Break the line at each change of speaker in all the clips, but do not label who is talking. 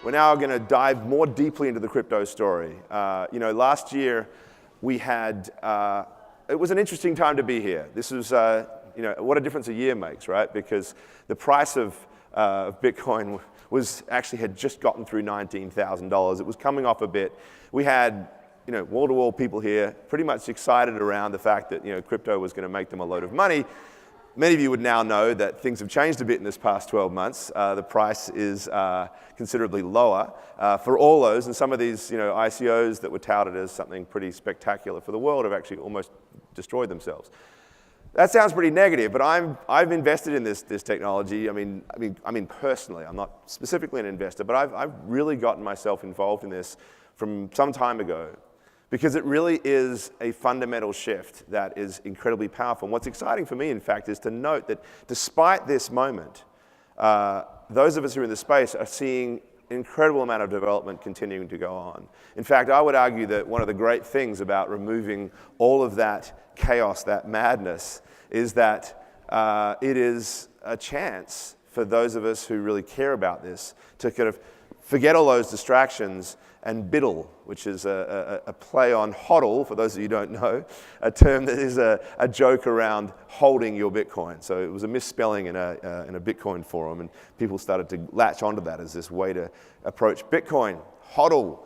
we're now going to dive more deeply into the crypto story. Last year we had, it was an interesting time to be here. This was, what a difference a year makes, right? Because the price of Bitcoin had just gotten through $19,000. It was coming off a bit. We had, wall-to-wall people here pretty much excited around the fact that, crypto was going to make them a load of money. Many of you would now know that things have changed a bit in this past 12 months. The price is considerably lower for all those, and some of these ICOs that were touted as something pretty spectacular for the world have actually almost destroyed themselves. That sounds pretty negative, but I've invested in this technology. I mean personally, I'm not specifically an investor, but I've really gotten myself involved in this from some time ago, because it really is a fundamental shift that is incredibly powerful. And what's exciting for me, in fact, is to note that despite this moment, those of us who are in the space are seeing an incredible amount of development continuing to go on. In fact, I would argue that one of the great things about removing all of that chaos, that madness, is that it is a chance for those of us who really care about this to kind of forget all those distractions and biddle, which is a play on hodl, for those of you who don't know, a term that is a joke around holding your Bitcoin. So it was a misspelling in a Bitcoin forum, and people started to latch onto that as this way to approach Bitcoin. Hodl.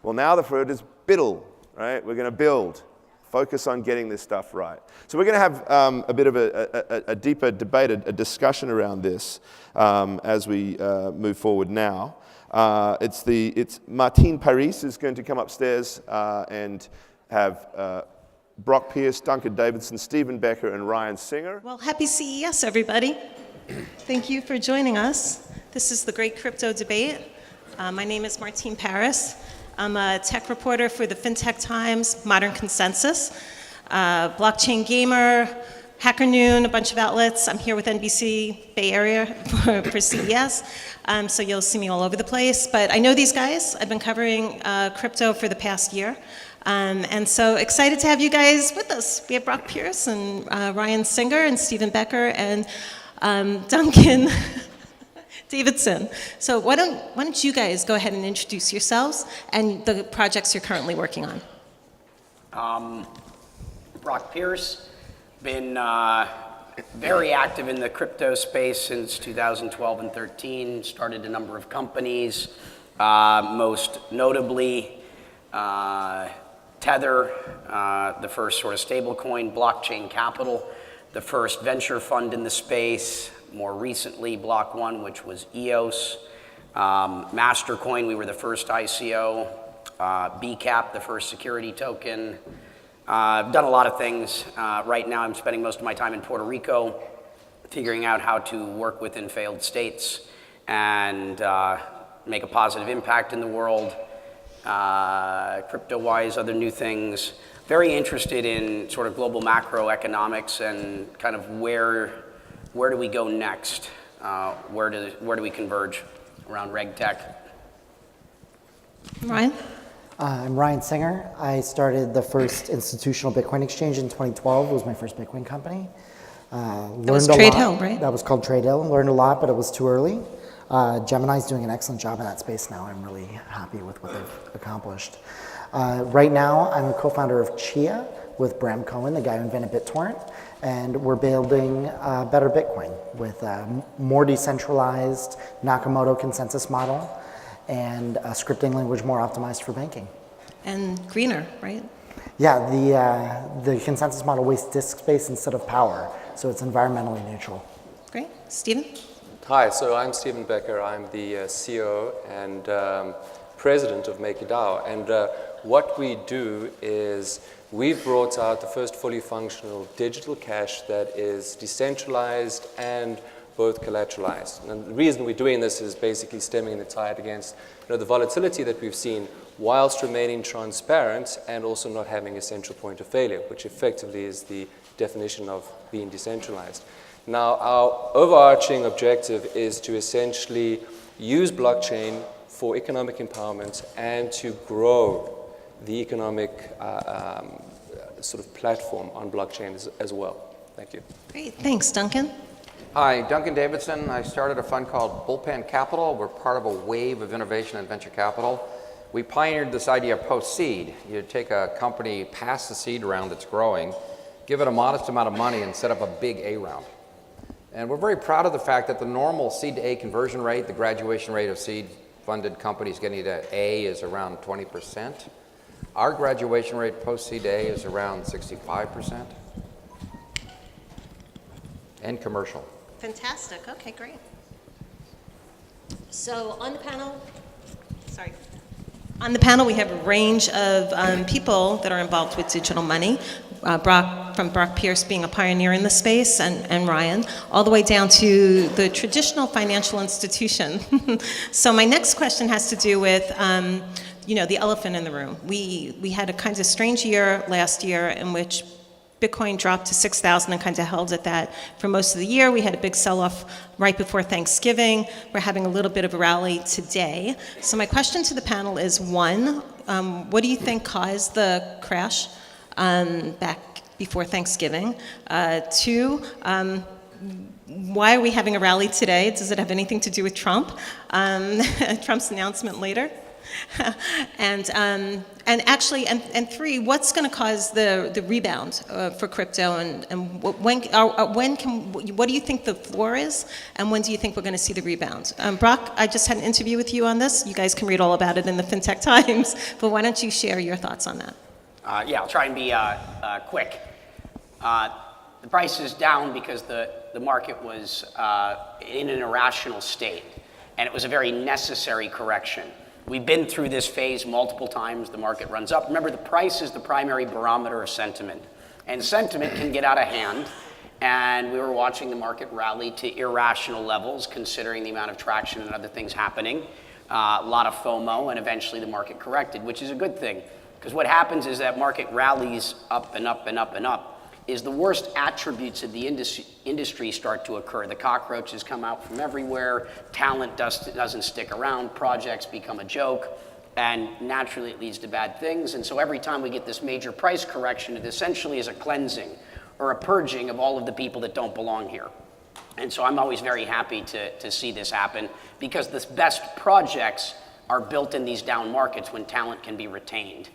Well, now the word is biddle, right? We're going to build. Focus on getting this stuff right. So we're going to have a bit of a deeper debate, a discussion around this as we move forward now. It's Martine Paris is going to come upstairs and have Brock Pierce, Duncan Davidson, Stephen Becker, and Ryan Singer.
Well, happy CES, everybody. Thank you for joining us. This is the Great Crypto Debate. My name is Martine Paris. I'm a tech reporter for the FinTech Times, Modern Consensus, Blockchain Gamer, Hacker Noon, a bunch of outlets. I'm here with NBC Bay Area for CES, so you'll see me all over the place. But I know these guys. I've been covering crypto for the past year, and so excited to have you guys with us. We have Brock Pierce and Ryan Singer and Stephen Becker and Duncan Davidson. So why don't you guys go ahead and introduce yourselves and the projects you're currently working on.
Brock Pierce, been very active in the crypto space since 2012 and 13, started a number of companies, most notably Tether, the first sort of stablecoin, Blockchain Capital, the first venture fund in the space, more recently Block One, which was EOS, Mastercoin, we were the first ICO, BCAP, the first security token. I've done a lot of things. Right now I'm spending most of my time in Puerto Rico, figuring out how to work within failed states and make a positive impact in the world, crypto-wise, other new things. Very interested in sort of global macroeconomics and kind of where do we go next? Where do we converge around reg tech?
Ryan?
I'm Ryan Singer. I started the first institutional Bitcoin exchange in 2012. It was my first Bitcoin company.
That was Trade Hill, right?
That was called Trade Hill. Learned a lot, but it was too early. Gemini's doing an excellent job in that space now. I'm really happy with what they've accomplished. Right now, I'm a co-founder of Chia with Bram Cohen, the guy who invented BitTorrent, and we're building a better Bitcoin with a more decentralized Nakamoto consensus model and a scripting language more optimized for banking.
And greener, right?
Yeah, the consensus model wastes disk space instead of power, so it's environmentally neutral.
Great. Stephen?
Hi, so I'm Stephen Becker. I'm the CEO and president of MakerDAO. And what we do is we've brought out the first fully functional digital cash that is decentralized and both collateralized. And the reason we're doing this is basically stemming the tide against the volatility that we've seen whilst remaining transparent and also not having a central point of failure, which effectively is the definition of being decentralized. Now, our overarching objective is to essentially use blockchain for economic empowerment and to grow the economic sort of platform on blockchain as well. Thank you.
Great. Thanks, Duncan.
Hi, Duncan Davidson. I started a fund called Bullpen Capital. We're part of a wave of innovation in venture capital. We pioneered this idea of post-seed. You take a company past the seed round that's growing, give it a modest amount of money, and set up a big A round. And we're very proud of the fact that the normal seed to A conversion rate, the graduation rate of seed-funded companies getting to A is around 20%. Our graduation rate post-seed to A is around 65%. And commercial.
Fantastic. Okay, great. So on the panel, on the panel we have a range of people that are involved with digital money. Brock Pierce being a pioneer in the space, and Ryan, all the way down to the traditional financial institution. So my next question has to do with, the elephant in the room. We had a kind of strange year last year in which Bitcoin dropped to 6,000 and kind of held at that for most of the year. We had a big sell-off right before Thanksgiving. We're having a little bit of a rally today. So my question to the panel is, one, what do you think caused the crash back before Thanksgiving? Two, why are we having a rally today? Does it have anything to do with Trump? Trump's announcement later? And three, what's going to cause the rebound for crypto, and what do you think the floor is, and when do you think we're going to see the rebound? Brock, I just had an interview with you on this. You guys can read all about it in the FinTech Times, but why don't you share your thoughts on that?
I'll try and be quick. The price is down because the market was in an irrational state, and it was a very necessary correction. We've been through this phase multiple times. The market runs up. Remember, the price is the primary barometer of sentiment, and sentiment can get out of hand, and we were watching the market rally to irrational levels considering the amount of traction and other things happening. A lot of FOMO, and eventually the market corrected, which is a good thing, because what happens is that market rallies up and up and up and up is the worst attributes of the industry start to occur. The cockroaches come out from everywhere, talent doesn't stick around, projects become a joke, and naturally it leads to bad things. And so every time we get this major price correction, it essentially is a cleansing or a purging of all of the people that don't belong here. And so I'm always very happy to see this happen, because the best projects are built in these down markets when talent can be retained.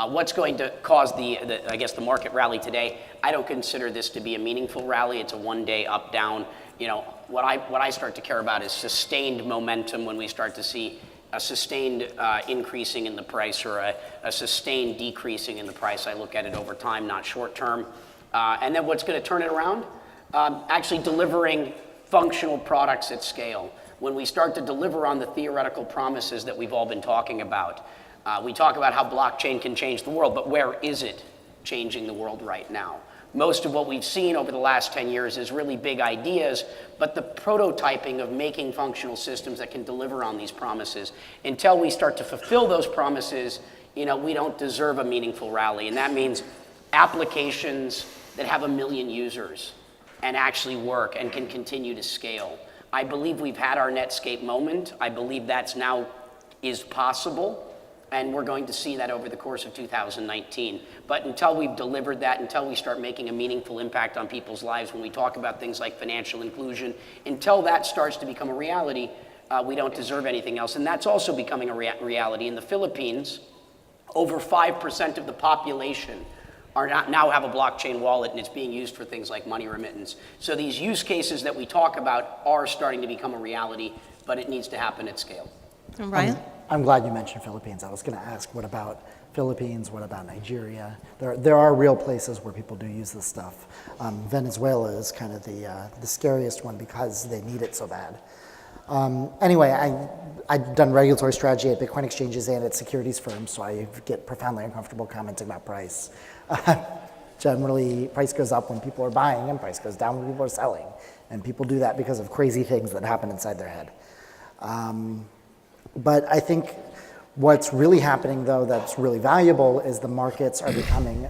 What's going to cause the market rally today? I don't consider this to be a meaningful rally. It's a one-day up, down. What I start to care about is sustained momentum. When we start to see a sustained increasing in the price, or a sustained decreasing in the price, I look at it over time, not short term. And then what's going to turn it around? Actually delivering functional products at scale. When we start to deliver on the theoretical promises that we've all been talking about. We talk about how blockchain can change the world, but where is it changing the world right now? Most of what we've seen over the last 10 years is really big ideas, but the prototyping of making functional systems that can deliver on these promises. Until we start to fulfill those promises, we don't deserve a meaningful rally. And that means applications that have 1 million users and actually work and can continue to scale. I believe we've had our Netscape moment. I believe that's now is possible. And we're going to see that over the course of 2019. But until we've delivered that, until we start making a meaningful impact on people's lives, when we talk about things like financial inclusion, until that starts to become a reality, we don't deserve anything else. And that's also becoming a reality. In the Philippines, over 5% of the population now have a blockchain wallet, and it's being used for things like money remittance. So these use cases that we talk about are starting to become a reality, but it needs to happen at scale.
And Ryan?
I'm glad you mentioned Philippines. I was going to ask, what about Philippines? What about Nigeria? There are real places where people do use this stuff. Venezuela is kind of the scariest one because they need it so bad. Anyway, I've done regulatory strategy at Bitcoin exchanges and at securities firms, so I get profoundly uncomfortable commenting about price. Generally, price goes up when people are buying, and price goes down when people are selling. And people do that because of crazy things that happen inside their head. But I think what's really happening, though, that's really valuable is the markets are becoming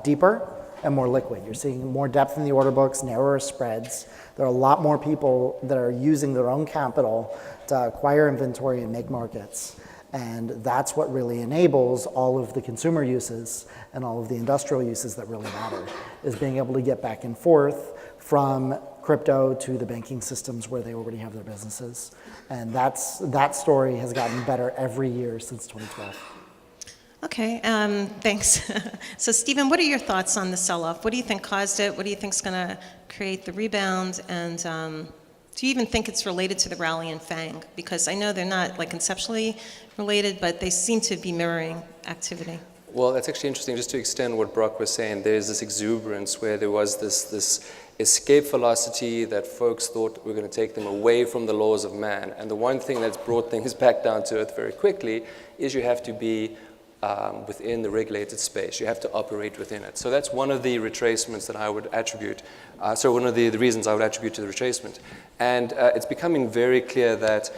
deeper and more liquid. You're seeing more depth in the order books, narrower spreads. There are a lot more people that are using their own capital to acquire inventory and make markets. And that's what really enables all of the consumer uses and all of the industrial uses that really matter, is being able to get back and forth from crypto to the banking systems where they already have their businesses. And that story has gotten better every year since 2012.
Okay, thanks. So Stephen, what are your thoughts on the sell-off? What do you think caused it? What do you think is going to create the rebound? And do you even think it's related to the rally in FANG? Because I know they're not like conceptually related, but they seem to be mirroring activity.
Well, that's actually interesting. Just to extend what Brock was saying, there's this exuberance where there was this escape velocity that folks thought were going to take them away from the laws of man. And the one thing that's brought things back down to earth very quickly is you have to be within the regulated space. You have to operate within it. So that's one of the retracements that I would attribute. One of the reasons I would attribute to the retracement. And it's becoming very clear that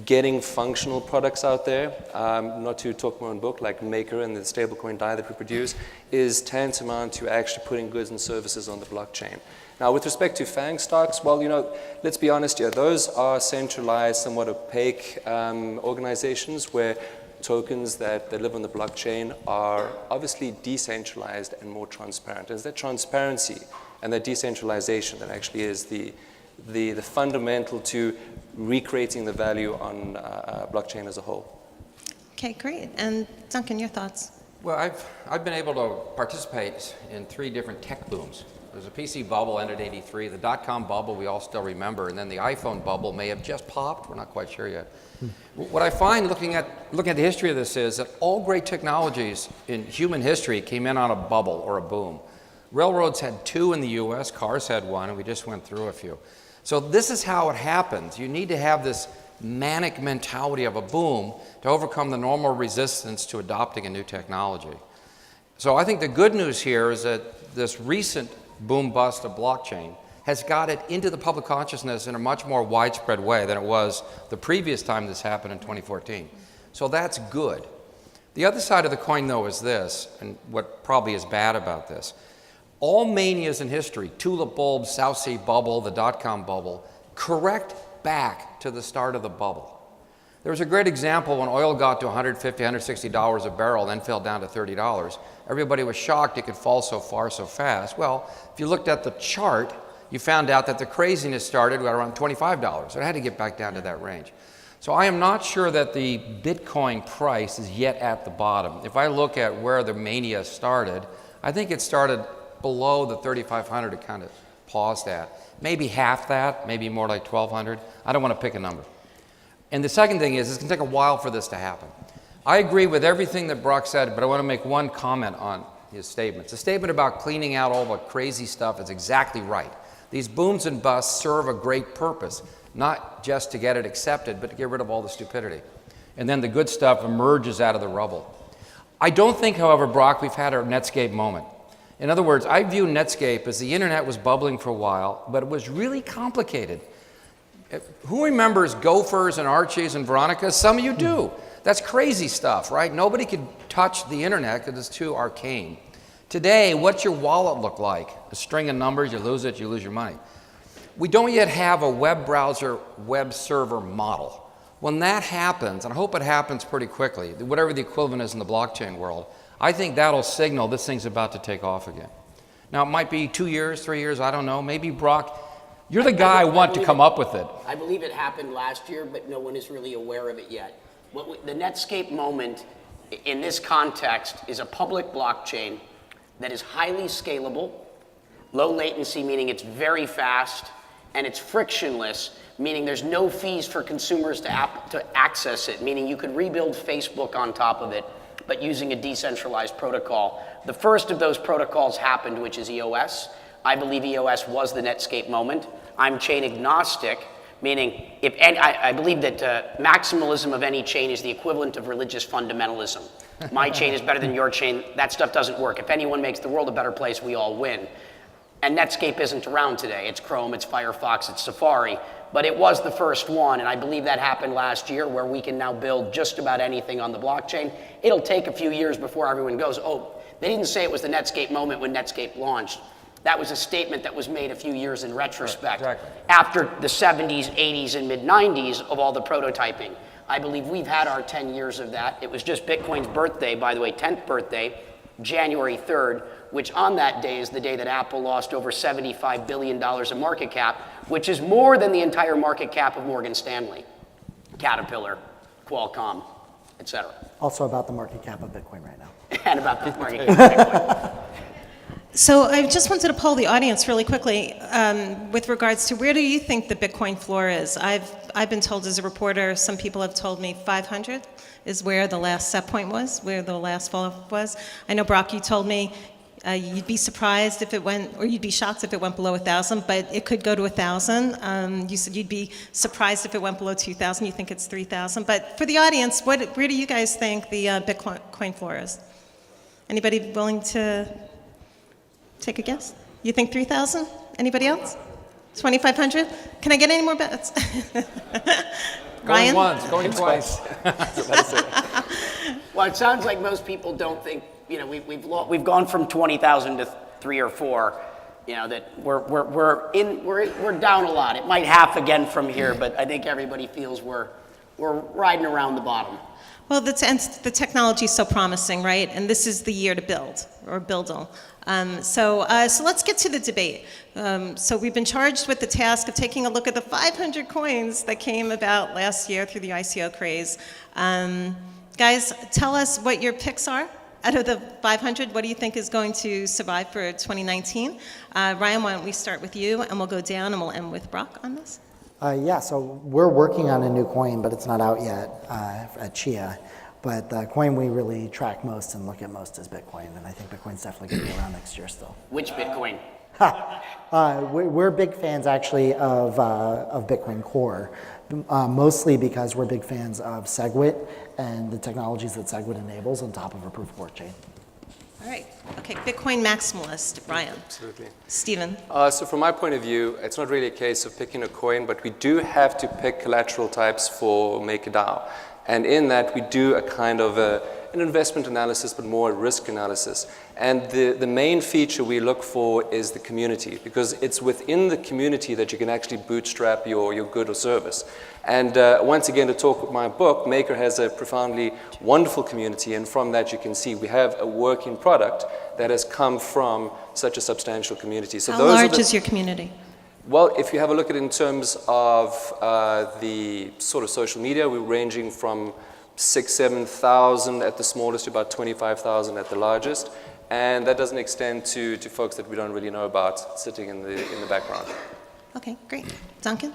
getting functional products out there, not to talk my own book, like Maker and the stablecoin DAI that we produce, is tantamount to actually putting goods and services on the blockchain. Now, with respect to FANG stocks, well, let's be honest here. Those are centralized, somewhat opaque organizations where tokens that live on the blockchain are obviously decentralized and more transparent. It's that transparency and that decentralization that actually is the fundamental to recreating the value on blockchain as a whole.
Okay, great. And Duncan, your thoughts?
Well, I've been able to participate in 3 different tech booms. There's a PC bubble ended in '83, the dot-com bubble we all still remember, and then the iPhone bubble may have just popped. We're not quite sure yet. What I find looking at the history of this is that all great technologies in human history came in on a bubble or a boom. Railroads had 2 in the US, cars had 1, and we just went through a few. So this is how it happens. You need to have this manic mentality of a boom to overcome the normal resistance to adopting a new technology. So I think the good news here is that this recent boom bust of blockchain has got it into the public consciousness in a much more widespread way than it was the previous time this happened in 2014. So that's good. The other side of the coin, though, is this, and what probably is bad about this. All manias in history, tulip bulb, South Sea bubble, the dot-com bubble, correct back to the start of the bubble. There was a great example when oil got to $150, $160 a barrel, then fell down to $30. Everybody was shocked it could fall so far so fast. Well, if you looked at the chart, you found out that the craziness started at around $25. So it had to get back down to that range. So I am not sure that the Bitcoin price is yet at the bottom. If I look at where the mania started, I think it started below the 3,500 it kind of paused at. Maybe half that, maybe more like 1,200. I don't want to pick a number. And the second thing is, it's going to take a while for this to happen. I agree with everything that Brock said, but I want to make one comment on his statements. The statement about cleaning out all the crazy stuff is exactly right. These booms and busts serve a great purpose, not just to get it accepted, but to get rid of all the stupidity. And then the good stuff emerges out of the rubble. I don't think, however, Brock, we've had our Netscape moment. In other words, I view Netscape as the internet was bubbling for a while, but it was really complicated. Who remembers Gophers and Archies and Veronicas? Some of you do. That's crazy stuff, right? Nobody could touch the internet because it's too arcane. Today, what's your wallet look like? A string of numbers, you lose it, you lose your money. We don't yet have a web browser, web server model. When that happens, and I hope it happens pretty quickly, whatever the equivalent is in the blockchain world, I think that'll signal this thing's about to take off again. Now, it might be 2 years, 3 years, I don't know. Maybe, Brock, you're the guy I want to come up with it.
I believe it happened last year, but no one is really aware of it yet. The Netscape moment in this context is a public blockchain that is highly scalable, low latency, meaning it's very fast, and it's frictionless, meaning there's no fees for consumers to access it, meaning you could rebuild Facebook on top of it, but using a decentralized protocol. The first of those protocols happened, which is EOS. I believe EOS was the Netscape moment. I'm chain agnostic, meaning I believe that maximalism of any chain is the equivalent of religious fundamentalism. My chain is better than your chain. That stuff doesn't work. If anyone makes the world a better place, we all win. And Netscape isn't around today. It's Chrome, it's Firefox, it's Safari. But it was the first one, and I believe that happened last year, where we can now build just about anything on the blockchain. It'll take a few years before everyone goes, oh, they didn't say it was the Netscape moment when Netscape launched. That was a statement that was made a few years in retrospect. Right, exactly. After the 70s, 80s, and mid-90s of all the prototyping. I believe we've had our 10 years of that. It was just Bitcoin's birthday, by the way, 10th birthday, January 3rd, which on that day is the day that Apple lost over $75 billion of market cap which is more than the entire market cap of Morgan Stanley, Caterpillar, Qualcomm, et cetera.
Also about the market cap of Bitcoin right now.
And about the market cap of Bitcoin.
So I just wanted to poll the audience really quickly with regards to where do you think the Bitcoin floor is? I've been told as a reporter, some people have told me 500 is where the last set point was, where the last fall off was. I know, Brock, you told me you'd be surprised if it went, or you'd be shocked if it went below 1,000, but it could go to 1,000. You said you'd be surprised if it went below 2,000. You think it's 3,000. But for the audience, where do you guys think the Bitcoin floor is? Anybody willing to take a guess? You think 3,000? Anybody else? 2,500? Can I get any more bets? Ryan?
Going once, going twice.
Well, it sounds like most people don't think, we've gone from 20,000 to 3 or 4, that we're down a lot. It might half again from here, but I think everybody feels we're riding around the bottom.
Well, the technology is so promising, right? And this is the year to build, or buildle. So let's get to the debate. So we've been charged with the task of taking a look at the 500 coins that came about last year through the ICO craze. Guys, tell us what your picks are. Out of the 500, what do you think is going to survive for 2019? Ryan, why don't we start with you, and we'll go down, and we'll end with Brock on this.
So we're working on a new coin, but it's not out yet at Chia. But the coin we really track most and look at most is Bitcoin, and I think Bitcoin's definitely going to be around next year still.
Which Bitcoin?
We're big fans actually of Bitcoin Core, mostly because we're big fans of SegWit and the technologies that SegWit enables on top of a proof of work chain.
All right. Okay, Bitcoin maximalist, Ryan.
Absolutely.
Stephen.
So from my point of view, it's not really a case of picking a coin, but we do have to pick collateral types for MakerDAO. And in that, we do a kind of an investment analysis, but more a risk analysis. And the main feature we look for is the community, because it's within the community that you can actually bootstrap your good or service. And once again, to talk with my book, Maker has a profoundly wonderful community, and from that you can see we have a working product that has come from such a substantial community. So
How large is your community?
Well, if you have a look at it in terms of the sort of social media, we're ranging from 6,000-7,000 at the smallest to about 25,000 at the largest. And that doesn't extend to folks that we don't really know about sitting in the background.
Okay, great. Duncan?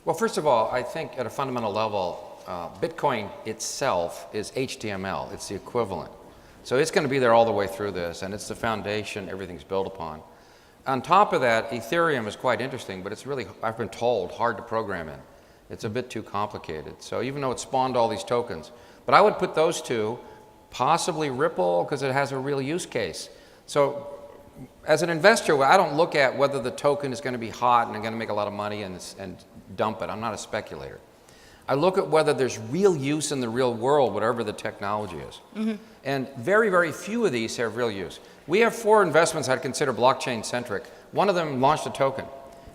Well, first of all, I think at a fundamental level, Bitcoin itself is HTML. It's the equivalent. So it's going to be there all the way through this, and it's the foundation everything's built upon. On top of that, Ethereum is quite interesting, but it's really, I've been told, hard to program in. It's a bit too complicated. So even though it spawned all these tokens, but I would put those two, possibly Ripple, because it has a real use case. So as an investor, I don't look at whether the token is going to be hot and going to make a lot of money and dump it. I'm not a speculator. I look at whether there's real use in the real world, whatever the technology is. Mm-hmm. And very, very few of these have real use. We have 4 investments I'd consider blockchain-centric. One of them launched a token.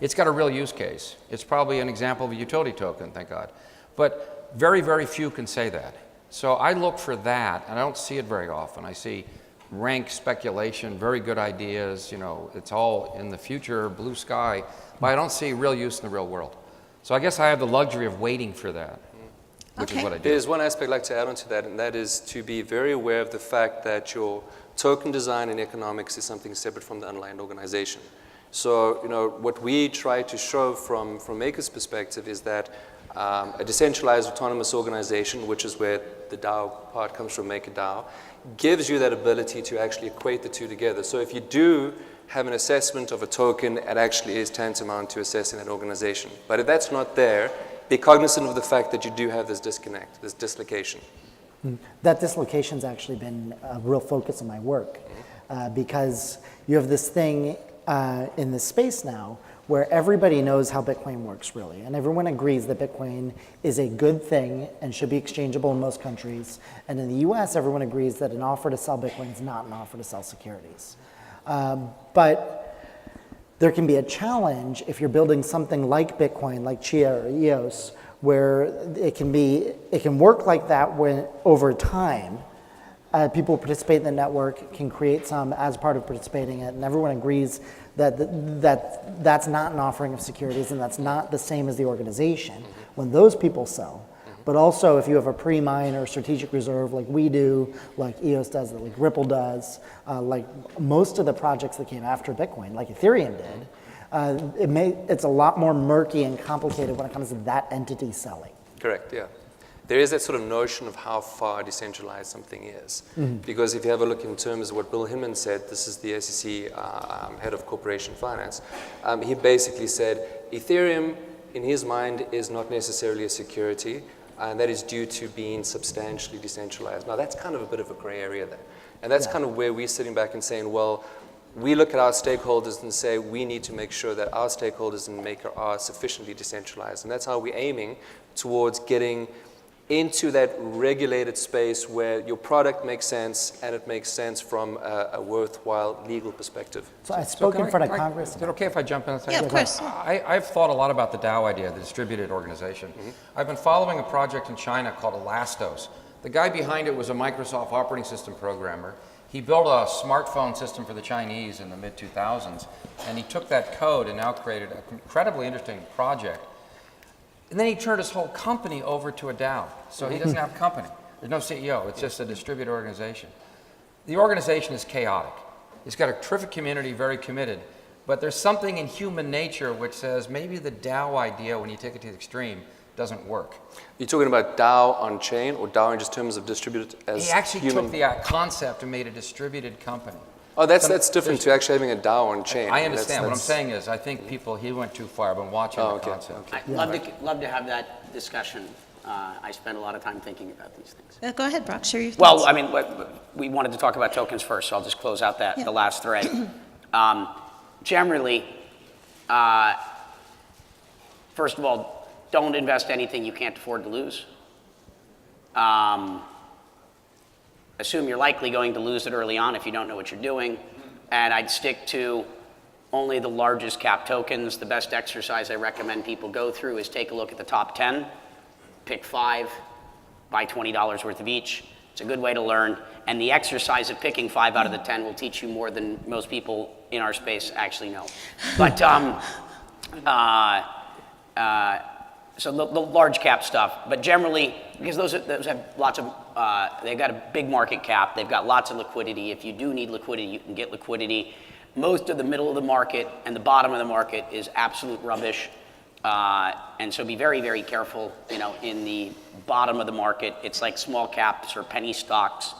It's got a real use case. It's probably an example of a utility token, thank God. But very, very few can say that. So I look for that, and I don't see it very often. I see rank speculation, very good ideas, it's all in the future, blue sky, but I don't see real use in the real world. So I guess I have the luxury of waiting for that, which is what I do.
There's one aspect I'd like to add on to that, and that is to be very aware of the fact that your token design and economics is something separate from the underlying organization. So, what we try to show from Maker's perspective is that a decentralized autonomous organization, which is where the DAO part comes from, MakerDAO, gives you that ability to actually equate the two together. So if you do have an assessment of a token, it actually is tantamount to assessing an organization. But if that's not there, be cognizant of the fact that you do have this disconnect, this dislocation.
That dislocation's actually been a real focus of my work because you have this thing in this space now where everybody knows how Bitcoin works really, and everyone agrees that Bitcoin is a good thing and should be exchangeable in most countries. And in the US, everyone agrees that an offer to sell Bitcoin is not an offer to sell securities. But there can be a challenge if you're building something like Bitcoin, like Chia or EOS, where it can work like that over time, people who participate in the network can create some as part of participating in it, and everyone agrees that that's not an offering of securities and that's not the same as the organization. When those people sell, but also if you have a pre-mine or strategic reserve like we do, like EOS does, like Ripple does, like most of the projects that came after Bitcoin, like Ethereum did, it's a lot more murky and complicated when it comes to that entity selling.
Correct, yeah. There is that sort of notion of how far decentralized something is. Because if you have a look in terms of what Bill Hinman said, this is the SEC head of corporation finance, he basically said Ethereum, in his mind, is not necessarily a security, and that is due to being substantially decentralized. Now, that's kind of a bit of a gray area there. And that's kind of where we're sitting back and saying, well, we look at our stakeholders and say we need to make sure that our stakeholders in Maker are sufficiently decentralized. And that's how we're aiming towards getting into that regulated space where your product makes sense and it makes sense from a worthwhile legal perspective.
So I spoke in front of Congress.
Is it okay if I jump in a second?
Yeah, of course.
I've thought a lot about the DAO idea, the distributed organization. I've been following a project in China called Elastos. The guy behind it was a Microsoft operating system programmer. He built a smartphone system for the Chinese in the mid-2000s, and he took that code and now created an incredibly interesting project. And then he turned his whole company over to a DAO. So he doesn't have a company. There's no CEO. It's just a distributed organization. The organization is chaotic. It's got a terrific community, very committed. But there's something in human nature which says maybe the DAO idea, when you take it to the extreme, doesn't work.
You're talking about DAO on chain or DAO in just terms of distributed as
He actually
human?
took the concept and made a distributed company.
Oh, that's different to actually having a DAO on chain.
I understand. What I'm saying is I think he went too far. I've been watching the concept.
I'd love to have that discussion. I spend a lot of time thinking about these things.
Go ahead, Brock, share your
Well,
thoughts.
I mean, we wanted to talk about tokens first, so I'll just close out the last thread. Generally, first of all, don't invest anything you can't afford to lose. Assume you're likely going to lose it early on if you don't know what you're doing. And I'd stick to only the largest cap tokens. The best exercise I recommend people go through is take a look at the top 10, pick 5, buy $20 worth of each. It's a good way to learn. And the exercise of picking 5 out of the 10 will teach you more than most people in our space actually know. But so the large cap stuff, but generally, because those have lots of, they've got a big market cap, they've got lots of liquidity. If you do need liquidity, you can get liquidity. Most of the middle of the market and the bottom of the market is absolute rubbish. And so be very, very careful, in the bottom of the market. It's like small caps or penny stocks,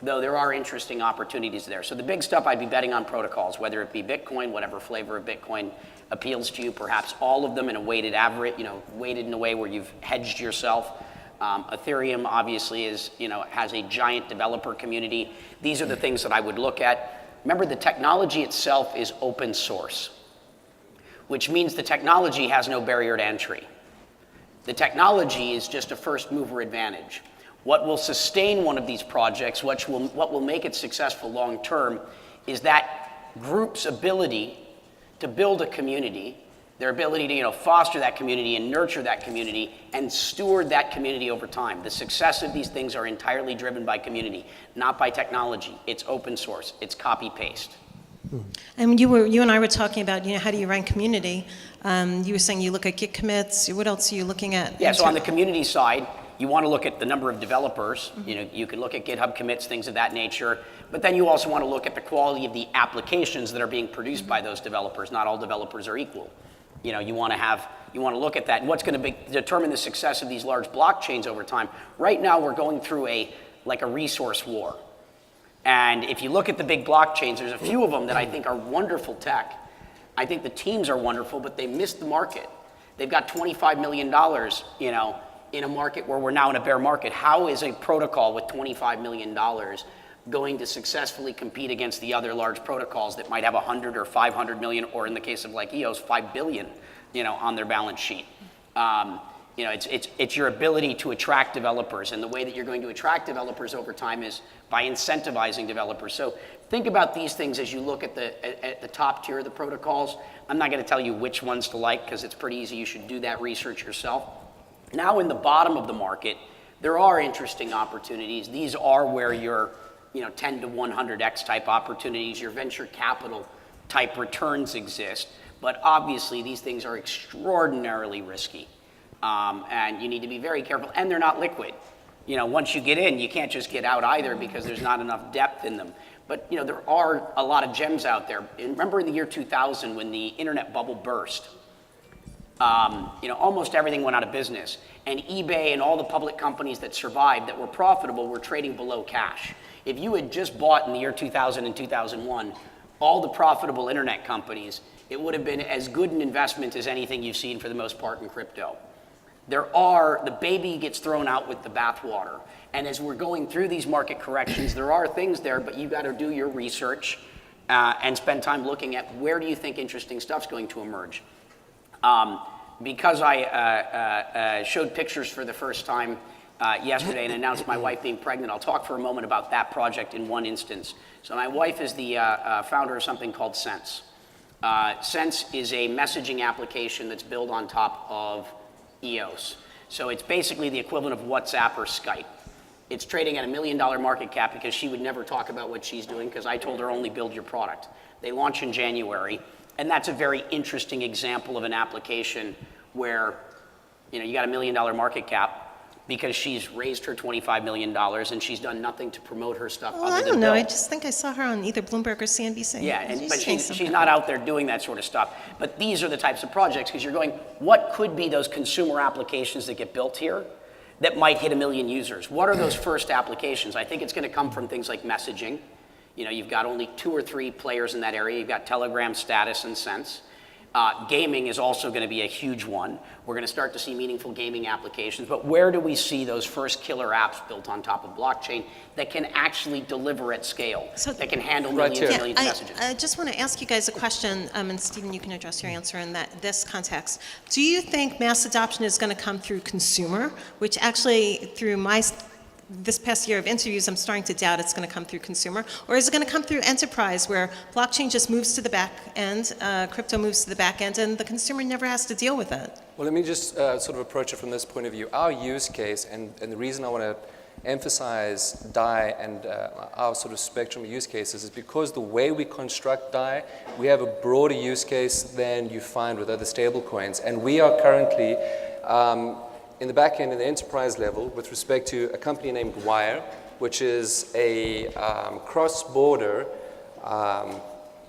though there are interesting opportunities there. So the big stuff, I'd be betting on protocols, whether it be Bitcoin, whatever flavor of Bitcoin appeals to you, perhaps all of them in a weighted average, weighted in a way where you've hedged yourself. Ethereum obviously is, has a giant developer community. These are the things that I would look at. Remember, the technology itself is open source, which means the technology has no barrier to entry. The technology is just a first mover advantage. What will sustain one of these projects, what will make it successful long term, is that group's ability to build a community, their ability to foster that community and nurture that community and steward that community over time. The success of these things are entirely driven by community, not by technology. It's open source. It's copy paste.
And you and I were talking about, how do you rank community? You were saying you look at Git commits. What else are you looking at?
Yeah, so on the community side, you want to look at the number of developers. You can look at GitHub commits, things of that nature. But then you also want to look at the quality of the applications that are being produced by those developers. Not all developers are equal. You want to look at that. And what's going to determine the success of these large blockchains over time? Right now, we're going through a resource war. And if you look at the big blockchains, there's a few of them that I think are wonderful tech. I think the teams are wonderful, but they missed the market. They've got $25 million, in a market where we're now in a bear market. How is a protocol with $25 million going to successfully compete against the other large protocols that might have 100 or 500 million, or in the case of like EOS, 5 billion, on their balance sheet? It's your ability to attract developers, and the way that you're going to attract developers over time is by incentivizing developers. So think about these things as you look at the top tier of the protocols. I'm not going to tell you which ones to like because it's pretty easy. You should do that research yourself. Now in the bottom of the market, there are interesting opportunities. These are where your 10 to 100x type opportunities. Your venture capital type returns exist. But obviously, these things are extraordinarily risky. And you need to be very careful. And they're not liquid. Once you get in, you can't just get out either because there's not enough depth in them. But there are a lot of gems out there. And remember in the year 2000 when the internet bubble burst, almost everything went out of business. And eBay and all the public companies that survived that were profitable were trading below cash. If you had just bought in the year 2000 and 2001 all the profitable internet companies, it would have been as good an investment as anything you've seen for the most part in crypto. The baby gets thrown out with the bathwater. And as we're going through these market corrections, there are things there, but you've got to do your research and spend time looking at where do you think interesting stuff's going to emerge. Because I showed pictures for the first time yesterday and announced my wife being pregnant, I'll talk for a moment about that project in one instance. So my wife is the founder of something called Sense. Sense is a messaging application that's built on top of EOS. So it's basically the equivalent of WhatsApp or Skype. It's trading at $1 million market cap because she would never talk about what she's doing because I told her only build your product. They launch in January, and that's a very interesting example of an application where you got $1 million market cap because she's raised her $25 million and she's done nothing to promote her stuff.
Well, I don't know. I just think I saw her on either Bloomberg or CNBC.
Yeah, but she's not out there doing that sort of stuff. But these are the types of projects because you're going, what could be those consumer applications that get built here that might hit 1 million users? What are those first applications? I think it's going to come from things like messaging. You've got only 2 or 3 players in that area. You've got Telegram, Status, and Sense. Gaming is also going to be a huge one. We're going to start to see meaningful gaming applications. But where do we see those first killer apps built on top of blockchain that can actually deliver at scale, that can handle millions and millions of messages?
I just want to ask you guys a question, and Stephen, you can address your answer in this context. Do you think mass adoption is going to come through consumer, which actually, through this past year of interviews, I'm starting to doubt it's going to come through consumer, or is it going to come through enterprise where blockchain just moves to the back end, crypto moves to the back end, and the consumer never has to deal with it?
Well, let me just sort of approach it from this point of view. Our use case, and the reason I want to emphasize DAI and our sort of spectrum of use cases is because the way we construct DAI, we have a broader use case than you find with other stablecoins. And we are currently in the back end, in the enterprise level, with respect to a company named Wire, which is a cross-border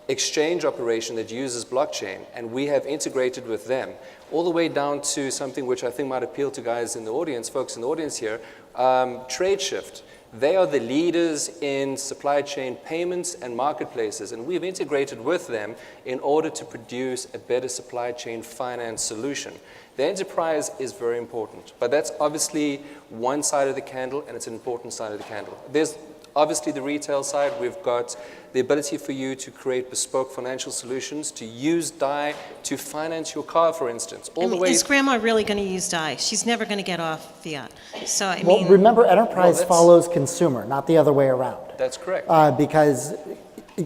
exchange operation that uses blockchain, and we have integrated with them, all the way down to something which I think might appeal to guys in the audience, folks in the audience here, TradeShift. They are the leaders in supply chain payments and marketplaces, and we've integrated with them in order to produce a better supply chain finance solution. The enterprise is very important, but that's obviously one side of the candle, and it's an important side of the candle. There's obviously the retail side. We've got the ability for you to create bespoke financial solutions, to use DAI to finance your car, for instance.
Is grandma really going to use DAI? She's never going to get off fiat. So I
mean, remember, enterprise follows consumer, not the other way around.
That's correct.
Because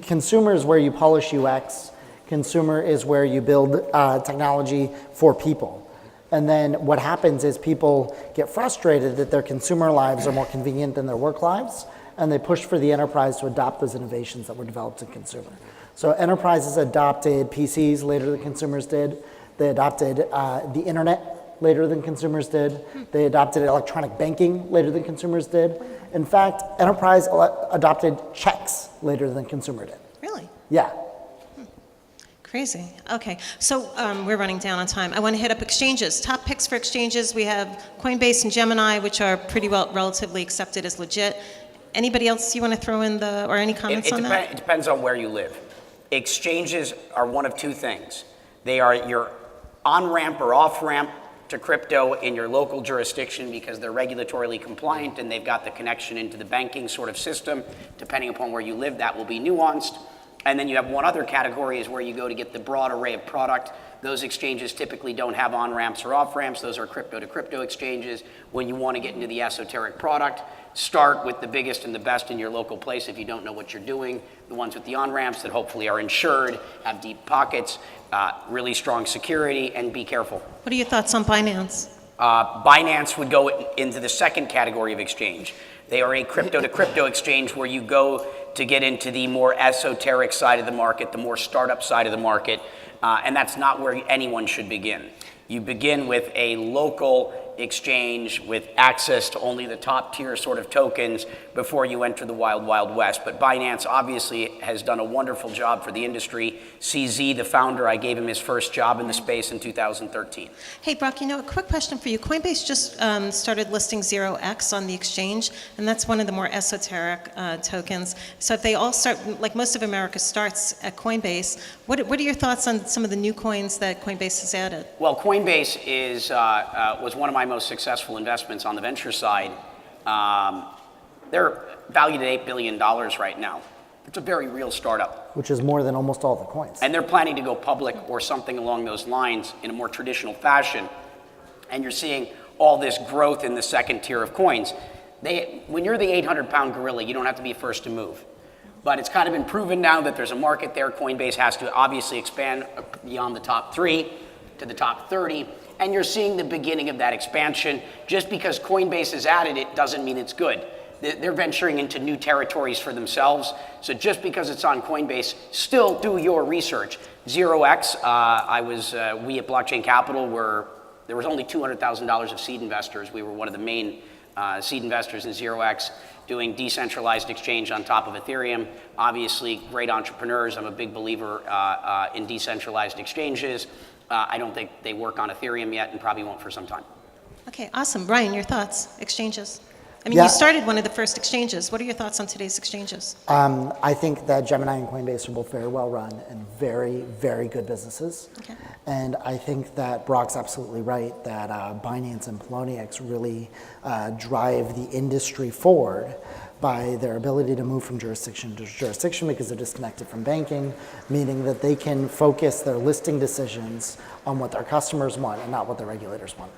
consumer is where you polish UX. Consumer is where you build technology for people. And then what happens is people get frustrated that their consumer lives are more convenient than their work lives, and they push for the enterprise to adopt those innovations that were developed in consumer. So enterprises adopted PCs later than consumers did. They adopted the internet later than consumers did. They adopted electronic banking later than consumers did. In fact, enterprise adopted checks later than consumer did.
Really?
Yeah.
Crazy. Okay, so we're running down on time. I want to hit up exchanges. Top picks for exchanges. We have Coinbase and Gemini, which are pretty well relatively accepted as legit. Anybody else you want to throw in or any comments on that?
It depends on where you live. Exchanges are one of 2 things. They are your on-ramp or off-ramp to crypto in your local jurisdiction because they're regulatorily compliant and they've got the connection into the banking sort of system. Depending upon where you live, that will be nuanced. And then you have one other category is where you go to get the broad array of product. Those exchanges typically don't have on-ramps or off-ramps. Those are crypto-to-crypto exchanges. When you want to get into the esoteric product, start with the biggest and the best in your local place if you don't know what you're doing. The ones with the on-ramps that hopefully are insured, have deep pockets, really strong security, and be careful.
What are your thoughts on Binance?
Binance would go into the second category of exchange. They are a crypto-to-crypto exchange where you go to get into the more esoteric side of the market, the more startup side of the market, and that's not where anyone should begin. You begin with a local exchange with access to only the top tier sort of tokens before you enter the wild, wild west. But Binance obviously has done a wonderful job for the industry. CZ, the founder, I gave him his first job in the space in 2013.
Hey, Brock, a quick question for you. Coinbase just started listing 0x on the exchange, and that's one of the more esoteric tokens. So if they all start, like most of America starts at Coinbase, what are your thoughts on some of the new coins that Coinbase has added?
Well, Coinbase was one of my most successful investments on the venture side. They're valued at $8 billion right now. It's a very real startup.
Which is more than almost all the coins.
And they're planning to go public or something along those lines in a more traditional fashion. And you're seeing all this growth in the second tier of coins. When you're the 800-pound gorilla, you don't have to be first to move. But it's kind of been proven now that there's a market there. Coinbase has to obviously expand beyond the top 3 to the top 30. And you're seeing the beginning of that expansion. Just because Coinbase has added it doesn't mean it's good. They're venturing into new territories for themselves. So just because it's on Coinbase, still do your research. 0x, we at Blockchain Capital there was only $200,000 of seed investors. We were one of the main seed investors in 0x, doing decentralized exchange on top of Ethereum. Obviously, great entrepreneurs. I'm a big believer in decentralized exchanges. I don't think they work on Ethereum yet and probably won't for some time.
Okay, awesome. Brian, your thoughts? Exchanges. I mean,
Yeah.
you started one of the first exchanges. What are your thoughts on today's exchanges?
I think that Gemini and Coinbase are both very well run and very, very good businesses.
Okay.
And I think that Brock's absolutely right that Binance and Poloniex really drive the industry forward by their ability to move from jurisdiction to jurisdiction because they're disconnected from banking, meaning that they can focus their listing decisions on what their customers want and not what the regulators want.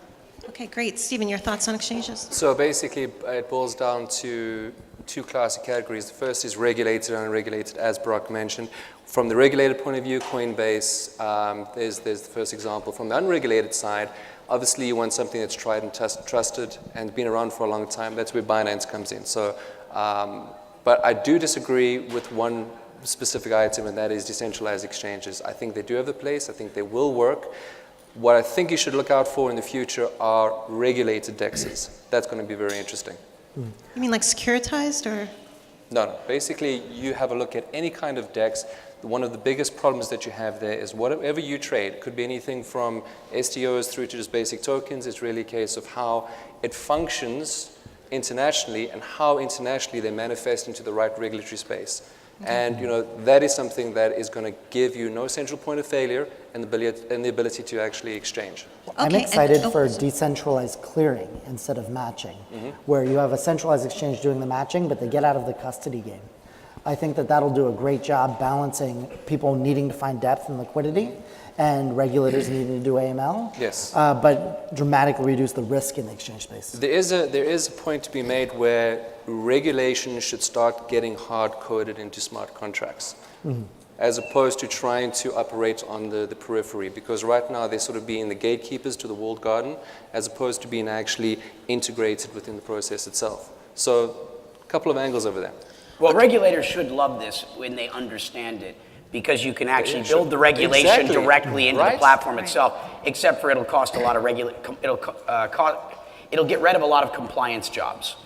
Okay, great. Stephen, your thoughts on exchanges?
So basically, it boils down to two classic categories. The first is regulated and unregulated, as Brock mentioned. From the regulated point of view, Coinbase, there's the first example. From the unregulated side, obviously you want something that's tried and trusted and been around for a long time. That's where Binance comes in. So, but I do disagree with one specific item, and that is decentralized exchanges. I think they do have a place. I think they will work. What I think you should look out for in the future are regulated DEXs. That's going to be very interesting.
You mean like securitized or?
No. Basically, you have a look at any kind of DEX. One of the biggest problems that you have there is whatever you trade, it could be anything from STOs through to just basic tokens. It's really a case of how it functions internationally and how internationally they manifest into the right regulatory space. And that is something that is going to give you no central point of failure and the ability to actually exchange.
I'm
Okay,
excited for decentralized clearing instead of matching, where you have a centralized exchange doing the matching, but they get out of the custody game. I think that that'll do a great job balancing people needing to find depth and liquidity and regulators needing to do AML.
Yes.
But dramatically reduce the risk in the exchange space.
There is a point to be made where regulation should start getting hard-coded into smart contracts, as opposed to trying to operate on the periphery. Because right now they're sort of being the gatekeepers to the walled garden, as opposed to being actually integrated within the process itself. So a couple of angles over there.
Well, regulators should love this when they understand it, because you can actually build the regulation directly into the platform itself, except for it'll cost a lot of it'll get rid of a lot of compliance jobs.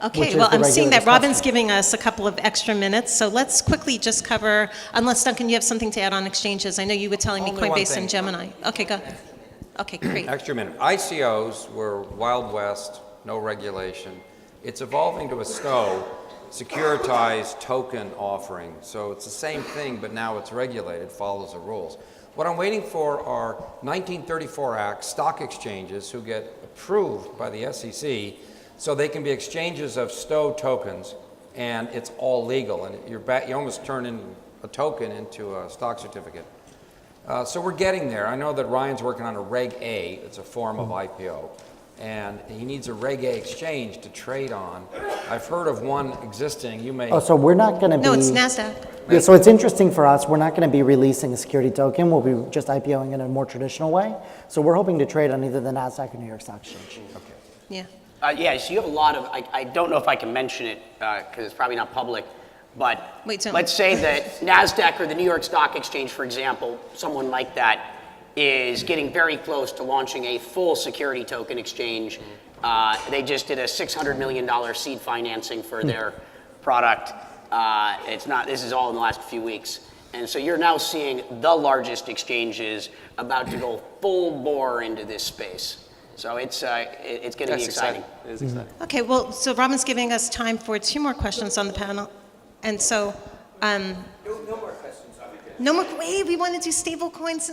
Okay, well, I'm seeing that Robin's giving us a couple of extra minutes, so let's quickly just cover, unless, Duncan, you have something to add on exchanges. I know you were telling me
Only one
Coinbase
thing.
and Gemini. Okay, go. Okay, great.
Extra minute. ICOs were Wild West, no regulation. It's evolving to a STO, securitized token offering. So it's the same thing, but now it's regulated, follows the rules. What I'm waiting for are 1934 Act stock exchanges who get approved by the SEC so they can be exchanges of STO tokens, and it's all legal. And you almost turn in a token into a stock certificate. So we're getting there. I know that Ryan's working on a Reg A. It's a form of IPO. And he needs a Reg A exchange to trade on. I've heard of one existing. You may.
Oh, so we're not going to be.
No, it's NASDAQ.
Yeah, so it's interesting for us. We're not going to be releasing a security token. We'll be just IPOing in a more traditional way. So we're hoping to trade on either the NASDAQ or New York Stock Exchange.
Okay.
Yeah.
Yeah, so you have a lot of, I don't know if I can mention it because it's probably not public, but let's say that NASDAQ or the New York Stock Exchange, for example, someone like that is getting very close to launching a full security token exchange. They just did a $600 million seed financing for their product. This is all in the last few weeks. And so you're now seeing the largest exchanges about to go full bore into this space. So it's going to be exciting.
It is exciting.
Okay, well, so Robin's giving us time for 2 more questions on the panel. And so,
No more questions on it.
no more, wait, we want to do stable coins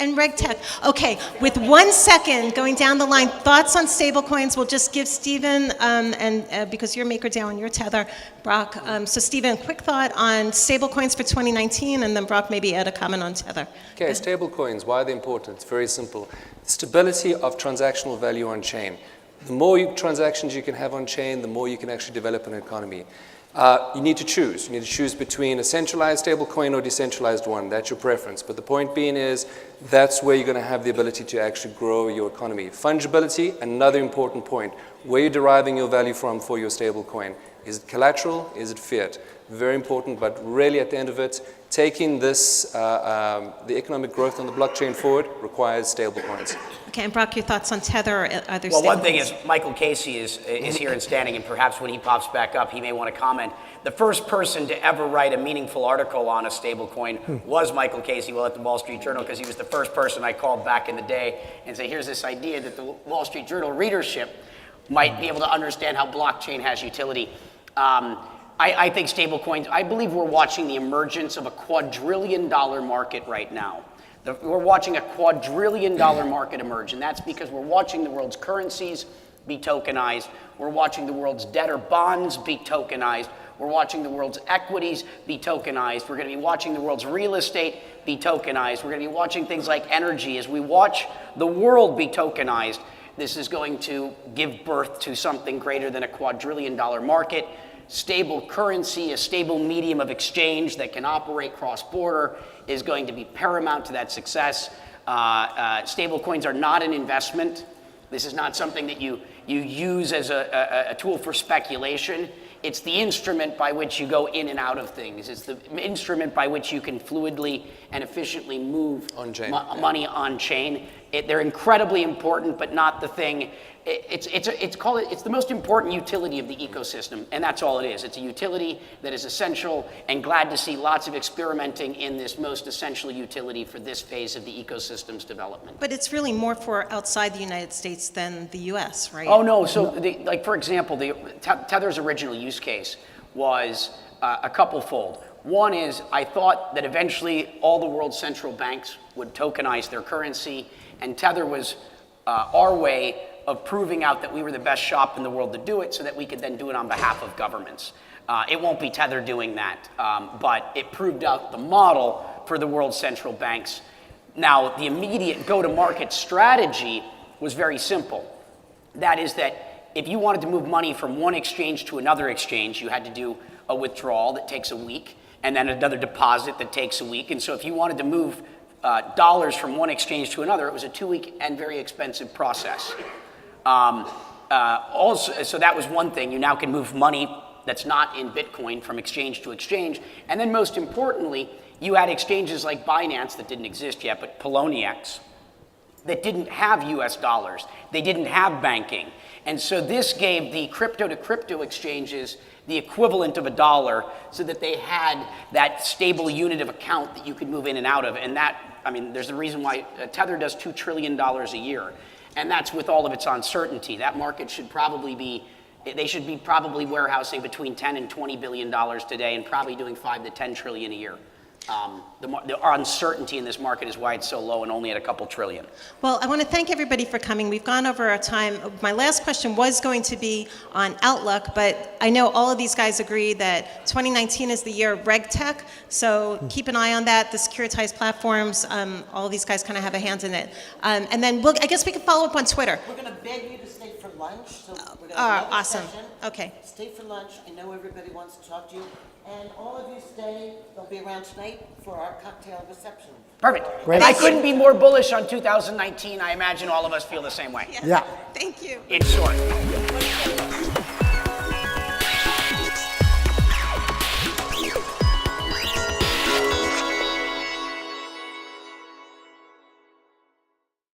and reg tech. Okay, with 1 second going down the line, thoughts on stable coins. We'll just give Stephen, because you're MakerDAO and you're Tether, Brock. So Stephen, quick thought on stable coins for 2019, and then Brock maybe add a comment on Tether.
Okay, stable coins, why are they important? It's very simple. Stability of transactional value on chain. The more transactions you can have on chain, the more you can actually develop an economy. You need to choose. You need to choose between a centralized stablecoin or decentralized one. That's your preference. But the point being is that's where you're going to have the ability to actually grow your economy. Fungibility, another important point. Where you're deriving your value from for your stablecoin. Is it collateral? Is it fiat? Very important, but really at the end of it, taking this, the economic growth on the blockchain forward requires stablecoins.
Okay, and Brock, your thoughts on Tether or other
Well, one
stablecoins?
thing is Michael Casey is here and standing, and perhaps when he pops back up, he may want to comment. The first person to ever write a meaningful article on a stablecoin was Michael Casey, at the Wall Street Journal, because he was the first person I called back in the day and say, here's this idea that the Wall Street Journal readership might be able to understand how blockchain has utility. I think stablecoins, I believe we're watching the emergence of a quadrillion-dollar market right now. We're watching a quadrillion-dollar market emerge, and that's because we're watching the world's currencies be tokenized. We're watching the world's debt or bonds be tokenized. We're watching the world's equities be tokenized. We're going to be watching the world's real estate be tokenized. We're going to be watching things like energy. As we watch the world be tokenized, this is going to give birth to something greater than a quadrillion-dollar market. Stable currency, a stable medium of exchange that can operate cross-border is going to be paramount to that success. Stable coins are not an investment. This is not something that you use as a tool for speculation. It's the instrument by which you go in and out of things. It's the instrument by which you can fluidly and efficiently move money on chain. They're incredibly important, but not the thing. It's the most important utility of the ecosystem, and that's all it is. It's a utility that is essential, and glad to see lots of experimenting in this most essential utility for this phase of the ecosystem's development.
But it's really more for outside the United States than the US, right?
Oh no, so like for example, Tether's original use case was a couple-fold. One is I thought that eventually all the world's central banks would tokenize their currency, and Tether was our way of proving out that we were the best shop in the world to do it so that we could then do it on behalf of governments. It won't be Tether doing that, but it proved out the model for the world's central banks. Now, the immediate go-to-market strategy was very simple. That is that if you wanted to move money from one exchange to another exchange, you had to do a withdrawal that takes a week, and then another deposit that takes a week. And so if you wanted to move dollars from one exchange to another, it was a 2-week and very expensive process. Also, so that was one thing. You now can move money that's not in Bitcoin from exchange to exchange. And then most importantly, you had exchanges like Binance that didn't exist yet, but Poloniex, that didn't have US dollars. They didn't have banking. And so this gave the crypto-to-crypto exchanges the equivalent of a dollar so that they had that stable unit of account that you could move in and out of. And that, I mean, there's a reason why Tether does $2 trillion a year. And that's with all of its uncertainty. That market should probably be, they should be probably warehousing between 10 and $20 billion today and probably doing 5 to 10 trillion a year. The uncertainty in this market is why it's so low and only at a couple trillion.
Well, I want to thank everybody for coming. We've gone over our time. My last question was going to be on Outlook, but I know all of these guys agree that 2019 is the year of reg tech, so keep an eye on that. The securitized platforms, all of these guys kind of have a hand in it. And then I guess we can follow up on Twitter.
We're going to beg you to stay for
lunch, so we're going to have a
awesome.
session.
Okay.
Stay for lunch. I know everybody wants to talk to you. And all of you stay. They'll be around tonight for our cocktail reception.
Perfect.
Great.
And I couldn't be more bullish on 2019. I imagine all of us feel the same way.
Yeah.
Thank you.
It's short.